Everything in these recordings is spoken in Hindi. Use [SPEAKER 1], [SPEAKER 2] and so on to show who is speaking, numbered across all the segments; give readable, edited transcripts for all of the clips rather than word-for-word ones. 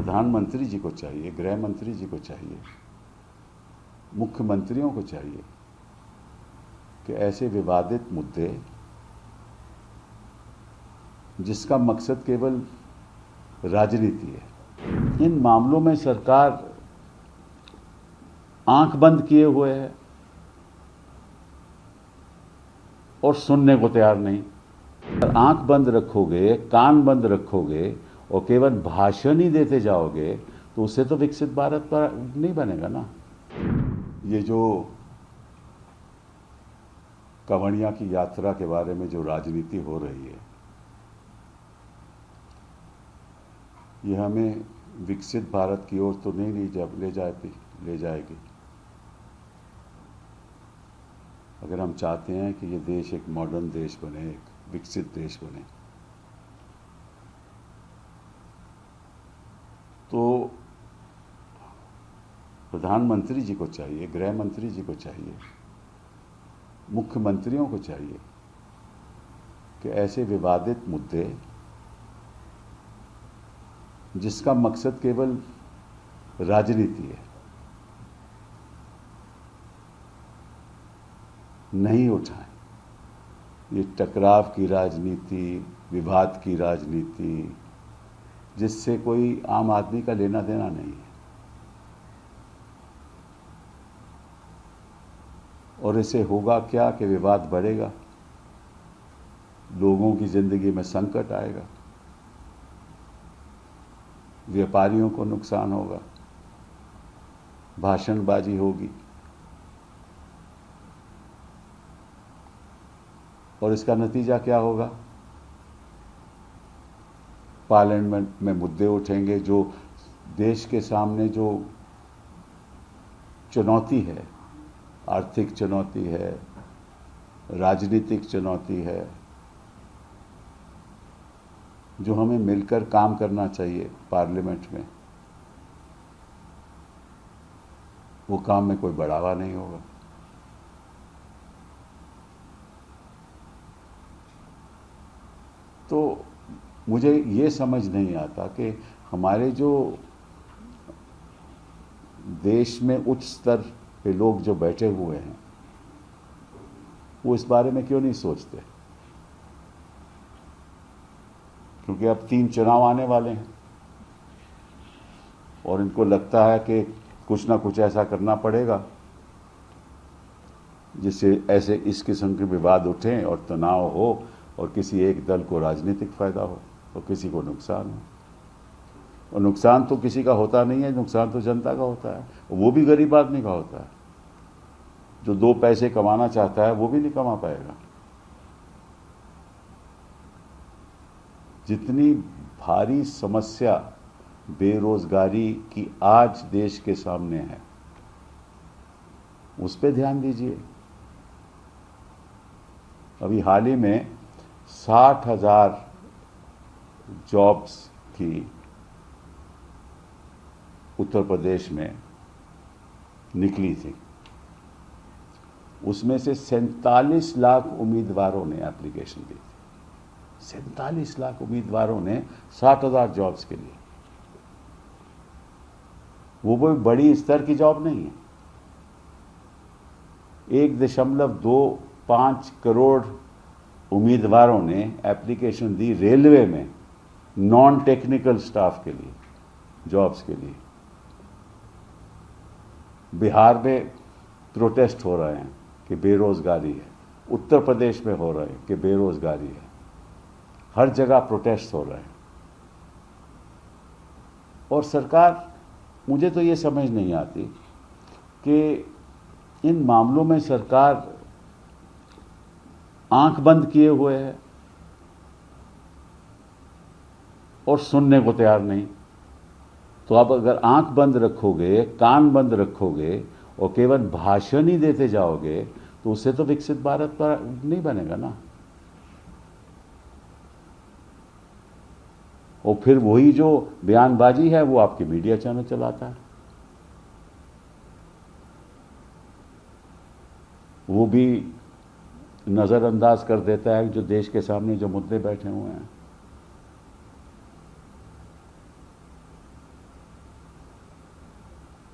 [SPEAKER 1] प्रधानमंत्री जी को चाहिए, गृह मंत्री जी को चाहिए, मुख्यमंत्रियों को चाहिए कि ऐसे विवादित मुद्दे जिसका मकसद केवल राजनीति है, इन मामलों में सरकार आंख बंद किए हुए है और सुनने को तैयार नहीं। अगर आंख बंद रखोगे, कान बंद रखोगे और केवल भाषण ही देते जाओगे तो उससे तो विकसित भारत पर नहीं बनेगा ना। ये जो कंवड़िया की यात्रा के बारे में जो राजनीति हो रही है, ये हमें विकसित भारत की ओर तो नहीं ले जाएगी। अगर हम चाहते हैं कि ये देश एक मॉडर्न देश बने, एक विकसित देश बने, तो प्रधानमंत्री जी को चाहिए, गृह मंत्री जी को चाहिए, मुख्यमंत्रियों को चाहिए कि ऐसे विवादित मुद्दे जिसका मकसद केवल राजनीति है, नहीं उठाएं। ये टकराव की राजनीति, विवाद की राजनीति, जिससे कोई आम आदमी का लेना देना नहीं है, और इससे होगा क्या कि विवाद बढ़ेगा, लोगों की जिंदगी में संकट आएगा, व्यापारियों को नुकसान होगा, भाषणबाजी होगी, और इसका नतीजा क्या होगा? पार्लियामेंट में मुद्दे उठेंगे जो देश के सामने जो चुनौती है, आर्थिक चुनौती है, राजनीतिक चुनौती है, जो हमें मिलकर काम करना चाहिए पार्लियामेंट में, वो काम में कोई बढ़ावा नहीं होगा। तो मुझे ये समझ नहीं आता कि हमारे जो देश में उच्च स्तर पे लोग जो बैठे हुए हैं, वो इस बारे में क्यों नहीं सोचते? क्योंकि अब 3 चुनाव आने वाले हैं और इनको लगता है कि कुछ ना कुछ ऐसा करना पड़ेगा जिससे ऐसे इस किस्म के विवाद उठें और तनाव हो और किसी एक दल को राजनीतिक फायदा हो और किसी को नुकसान हो। और नुकसान तो किसी का होता नहीं है, नुकसान तो जनता का होता है, वो भी गरीब आदमी का होता है। जो 2 पैसे कमाना चाहता है वो भी नहीं कमा पाएगा। जितनी भारी समस्या बेरोजगारी की आज देश के सामने है, उस पर ध्यान दीजिए। अभी हाल ही में 60,000 जॉब्स की उत्तर प्रदेश में निकली थी। उसमें से 47 लाख उम्मीदवारों ने एप्लीकेशन दी थी। 47 लाख उम्मीदवारों ने 60,000 जॉब्स के लिए। वो कोई बड़ी स्तर की जॉब नहीं है। 1.25 करोड़ उम्मीदवारों ने एप्लीकेशन दी रेलवे में नॉन टेक्निकल स्टाफ के लिए, जॉब्स के लिए। बिहार में प्रोटेस्ट हो रहे हैं कि बेरोजगारी है, उत्तर प्रदेश में हो रहे हैं कि बेरोजगारी है, हर जगह प्रोटेस्ट हो रहे हैं। और सरकार, मुझे तो ये समझ नहीं आती कि इन मामलों में सरकार आंख बंद किए हुए है और सुनने को तैयार नहीं। तो आप अगर आंख बंद रखोगे, कान बंद रखोगे और केवल भाषण ही देते जाओगे तो उससे तो विकसित भारत पर नहीं बनेगा ना। और फिर वही जो बयानबाजी है वो आपके मीडिया चैनल चलाता है, वो भी नज़रअंदाज कर देता है जो देश के सामने जो मुद्दे बैठे हुए हैं।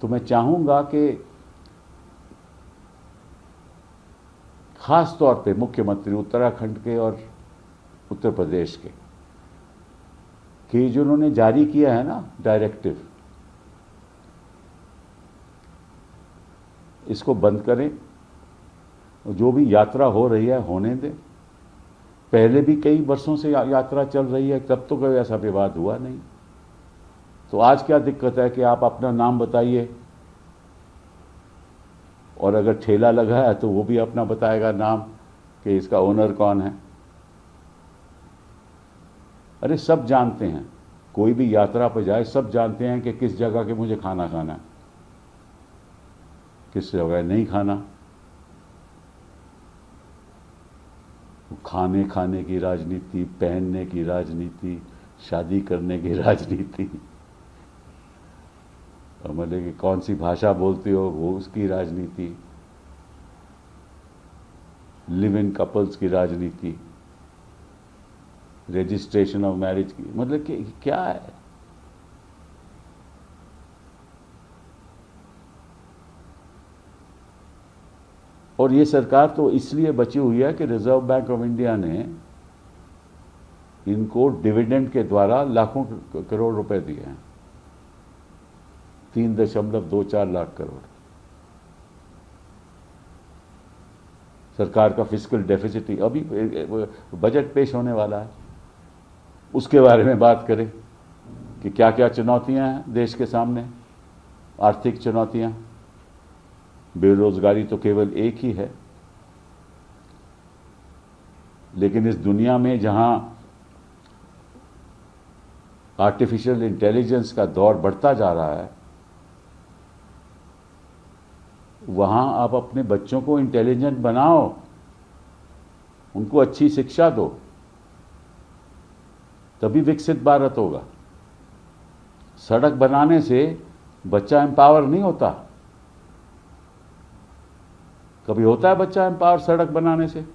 [SPEAKER 1] तो मैं चाहूंगा कि खास तौर पे मुख्यमंत्री उत्तराखंड के और उत्तर प्रदेश के कि जो उन्होंने जारी किया है ना डायरेक्टिव, इसको बंद करें। जो भी यात्रा हो रही है होने दें। पहले भी कई वर्षों से यात्रा चल रही है, तब तो कोई ऐसा विवाद हुआ नहीं। तो आज क्या दिक्कत है कि आप अपना नाम बताइए, और अगर ठेला लगा है तो वो भी अपना बताएगा नाम कि इसका ओनर कौन है। अरे सब जानते हैं, कोई भी यात्रा पर जाए सब जानते हैं कि किस जगह के मुझे खाना खाना है, किस जगह नहीं खाना। खाने की राजनीति, पहनने की राजनीति, शादी करने की राजनीति, मतलब कि कौन सी भाषा बोलते हो वो उसकी राजनीति, लिव इन कपल्स की राजनीति, रजिस्ट्रेशन ऑफ मैरिज की, मतलब कि क्या है। और ये सरकार तो इसलिए बची हुई है कि रिजर्व बैंक ऑफ इंडिया ने इनको डिविडेंड के द्वारा लाखों करोड़ रुपए दिए हैं, 3.24 लाख करोड़। सरकार का फिस्कल डेफिसिट, अभी बजट पेश होने वाला है, उसके बारे में बात करें कि क्या क्या चुनौतियां हैं देश के सामने। आर्थिक चुनौतियां, बेरोजगारी तो केवल एक ही है, लेकिन इस दुनिया में जहां आर्टिफिशियल इंटेलिजेंस का दौर बढ़ता जा रहा है, वहां आप अपने बच्चों को इंटेलिजेंट बनाओ, उनको अच्छी शिक्षा दो, तभी विकसित भारत होगा। सड़क बनाने से बच्चा एम्पावर नहीं होता। कभी होता है बच्चा एम्पावर सड़क बनाने से?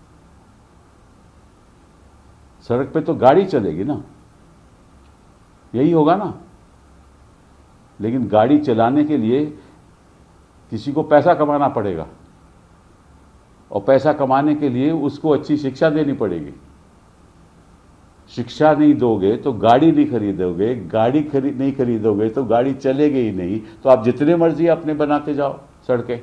[SPEAKER 1] सड़क पे तो गाड़ी चलेगी ना, यही होगा ना। लेकिन गाड़ी चलाने के लिए किसी को पैसा कमाना पड़ेगा, और पैसा कमाने के लिए उसको अच्छी शिक्षा देनी पड़ेगी। शिक्षा नहीं दोगे तो गाड़ी नहीं खरीदोगे, गाड़ी नहीं खरीदोगे तो गाड़ी चलेगी ही नहीं। तो आप जितने मर्जी अपने बनाते जाओ सड़कें।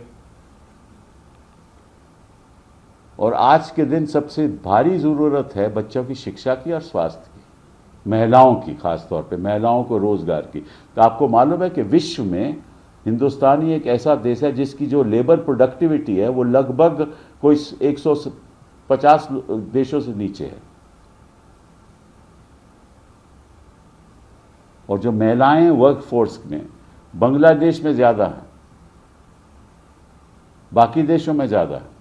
[SPEAKER 1] और आज के दिन सबसे भारी जरूरत है बच्चों की शिक्षा की और स्वास्थ्य की, महिलाओं की, खास तौर पे महिलाओं को रोजगार की। तो आपको मालूम है कि विश्व में हिंदुस्तान ही एक ऐसा देश है जिसकी जो लेबर प्रोडक्टिविटी है वो लगभग कोई 150 देशों से नीचे है। और जो महिलाएं वर्क फोर्स में बांग्लादेश में ज्यादा है, बाकी देशों में ज्यादा है।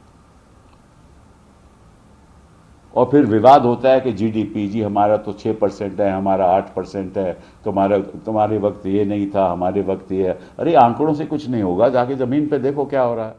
[SPEAKER 1] और फिर विवाद होता है कि जीडीपी, जी हमारा तो 6% है, हमारा 8% है, तुम्हारे वक्त ये नहीं था, हमारे वक्त ये है। अरे आंकड़ों से कुछ नहीं होगा, जाके जमीन पे देखो क्या हो रहा है।